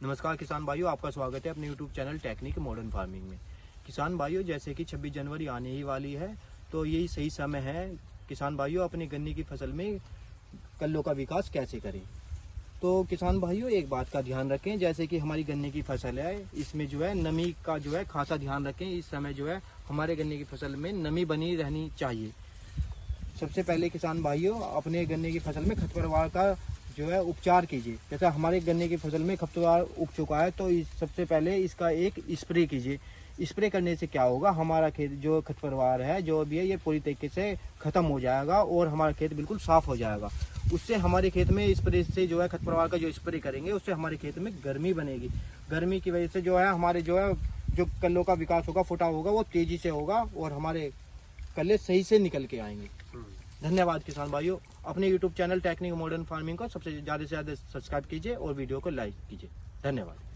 नमस्कार किसान भाइयों, आपका स्वागत है अपने YouTube channel technique modern farming में। किसान भाइयों, जैसे कि 26 जनवरी आने ही वाली है, तो यही सही समय है किसान भाइयों अपने गन्ने की फसल में कल्लों का विकास कैसे करें। तो किसान भाइयों एक बात का ध्यान रखें, जैसे कि हमारी गन्ने की फसल है, इसमें जो है नमी का जो है खासा ध्यान रखें। इस समय जो है हमारे गन्ने की फसल में नमी बनी रहनी चाहिए। सबसे पहले किसान भाइयों अपने गन्ने की फसल में खरपतवार का जो है उपचार कीजिए। जैसा हमारे गन्ने की फसल में खरपतवार उग चुका है, तो सबसे पहले इसका एक स्प्रे कीजिए। स्प्रे करने से क्या होगा, हमारा खेत जो खरपतवार है जो भी है ये पूरी तरीके से खत्म हो जाएगा और हमारा खेत बिल्कुल साफ हो जाएगा। उससे हमारे खेत में स्प्रे से जो है खरपतवार का जो स्प्रे करेंगे उससे हमारे खेत में गर्मी बनेगी। गर्मी की वजह से जो है हमारे जो कल्लों का विकास होगा, फुटाव होगा, वो तेजी से होगा और हमारे कल्ले सही से निकल के आएंगे। धन्यवाद किसान भाइयों। अपने YouTube channel technique modern farming को सबसे ज़्यादा से ज़्यादा सब्सक्राइब कीजिए और वीडियो को लाइक कीजिए। धन्यवाद।